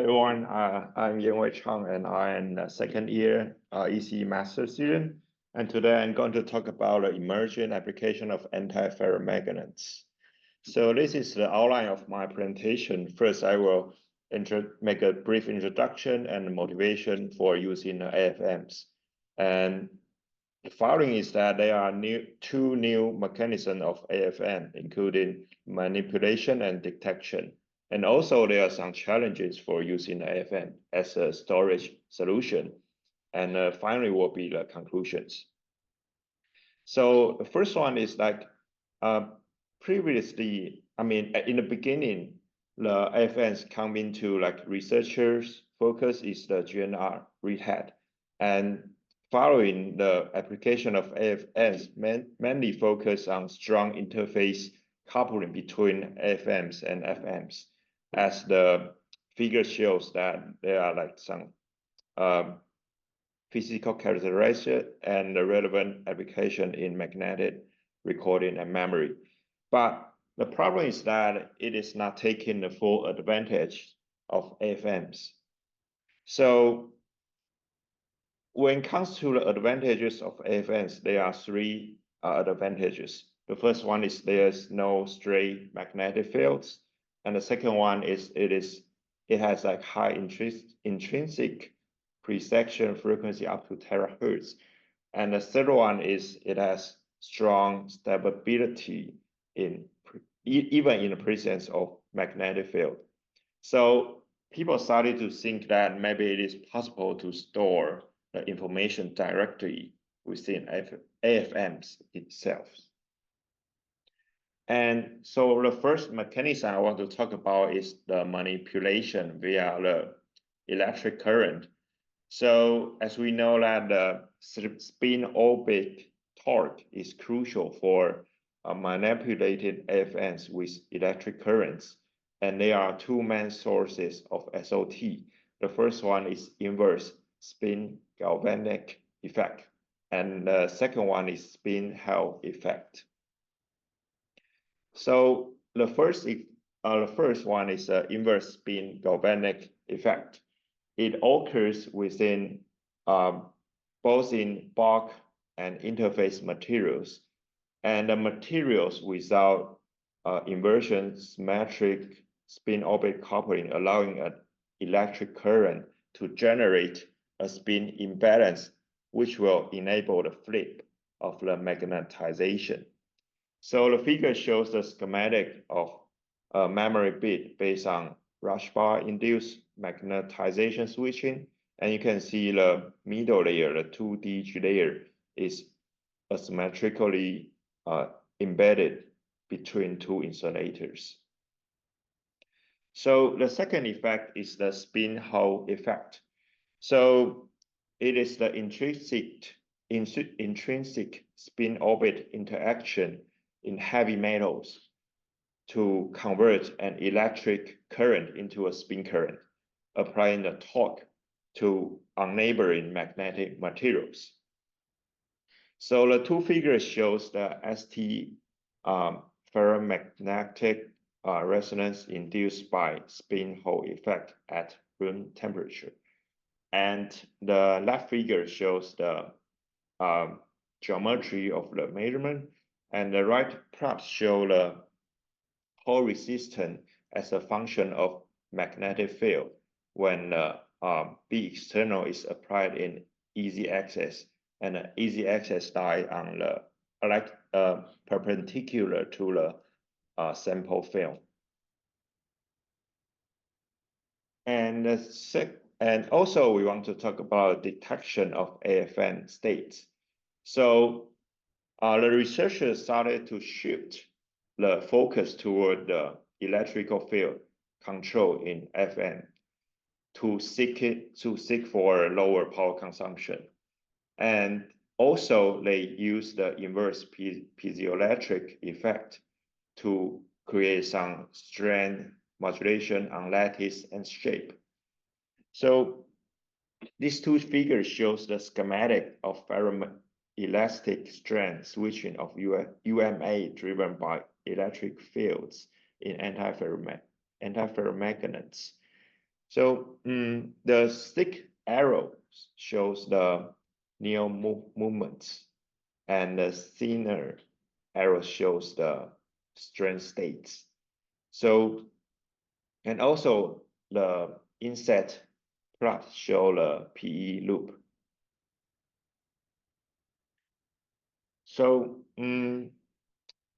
everyone. I'm Yen-Wei Chang, and I'm a second year ECE master student. And today I'm going to talk about the emerging application of antiferromagnets. So this is the outline of my presentation. First, I will make a brief introduction and motivation for using AFMs. And the following is that there are two new mechanisms of AFM, including manipulation and detection. And also there are some challenges for using AFM as a storage solution. And finally will be the conclusions. So the first one is like previously, in the beginning, the AFMs come into like researchers' focus is the GNR Red Hat. And following the application of AFMs mainly focus on strong interface coupling between AFMs and FMs, as the figure shows that there are like some physical characteristic and the relevant application in magnetic recording and memory. But the problem is that it is not taking the full advantage of AFMs. So when it comes to the advantages of AFMs, there are three advantages. The first one is there's no stray magnetic fields. And the second one is it has like high intrinsic pre-section frequency up to terahertz. And the third one is it has strong stability even in the presence of magnetic field. So people started to think that maybe it is possible to store the information directly within AFMs itself. And so the first mechanism I want to talk about is the manipulation via the electric current. So as we know that the spin orbit torque is crucial for manipulated AFMs with electric currents. And there are two main sources of SOT. The first one is inverse spin galvanic effect, and the second one is spin Hall effect. So the first one is inverse spin galvanic effect. It occurs within both in bulk and interface materials, and the materials without inversion symmetric spin orbit coupling, allowing an electric current to generate a spin imbalance, which will enable the flip of the magnetization. So the figure shows the schematic of a memory bit based on rush bar induced magnetization switching. And you can see the middle layer, the 2D layer, is asymmetrically embedded between two insulators. So the second effect is the spin Hall effect. So it is the intrinsic spin orbit interaction in heavy metals to convert an electric current into a spin current, applying the torque to neighboring magnetic materials. So the two figures shows the ST ferromagnetic resonance induced by spin Hall effect at room temperature. And the left figure shows the geometry of the measurement, and the right props show the Hall resistance as a function of magnetic field when B external is applied in easy access, and the easy access lie on the perpendicular to the sample film. And also we want to talk about detection of AFM states. So the researchers started to shift the focus toward the electrical field control in FM to seek for lower power consumption. And also they use the inverse piezoelectric effect to create some strength modulation on lattice and shape. So these two figures shows the schematic of ferroelastic strength switching of UMA driven by electric fields in antiferromagnets. So the stick arrow shows the neo movements, and the thinner arrow shows the strength states. So, and also the inset plot show the PE loop. So the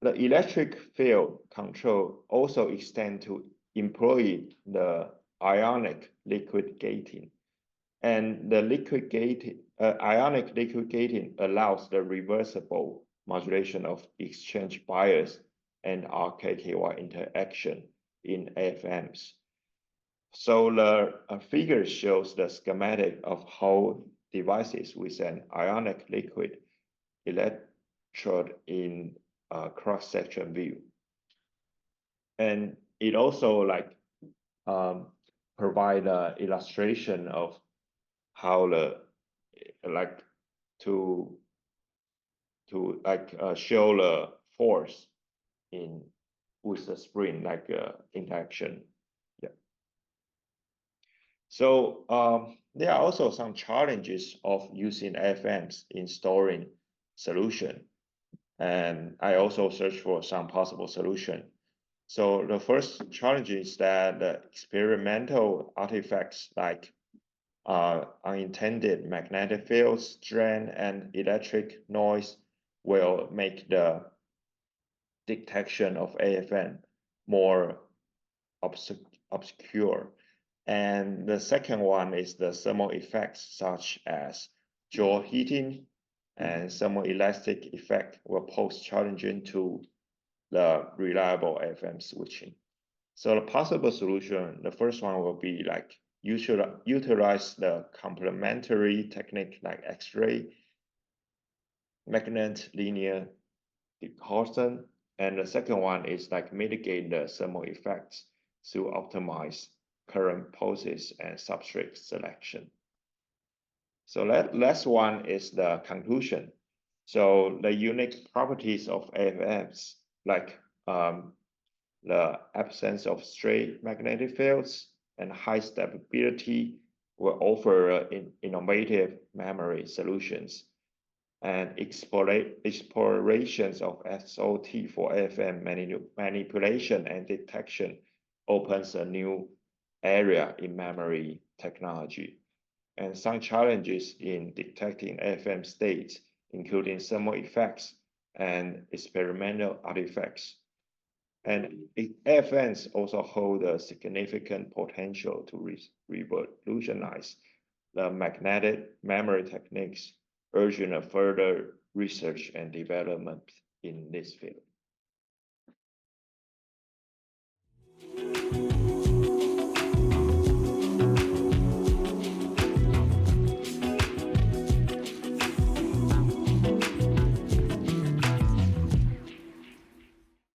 electric field control also extend to employ the ionic liquid gating. And the ionic liquid gating allows the reversible modulation of exchange bias and RKKY interaction in AFMs. So the figure shows the schematic of how devices with an ionic liquid electrode in a cross-section view. And it also provide an illustration of how the to show the force in with the spring interaction. Yeah. So there are also some challenges of using AFMs in storing solution, and I also searched for some possible solution. So the first challenge is that the experimental artifacts like unintended magnetic fields, strain, and electric noise will make the detection of AFM more obscure. And the second one is the thermal effects such as jaw heating and thermoelastic effect will pose challenging to the reliable AFM switching. So the possible solution, the first one will be like utilize the complementary technique like X-ray, magnet linear decoherence, and the second one is like mitigate the thermal effects to optimize current pulses and substrate selection. So last one is the conclusion. So the unique properties of AFMs like the absence of straight magnetic fields and high stability will offer innovative memory solutions. And explorations of SOT for AFM manipulation and detection opens a new area in memory technology. And some challenges in detecting AFM states, including thermal effects and experimental artifacts. And AFMs also hold a significant potential to revolutionize the magnetic memory techniques, urging a further research and development in this field.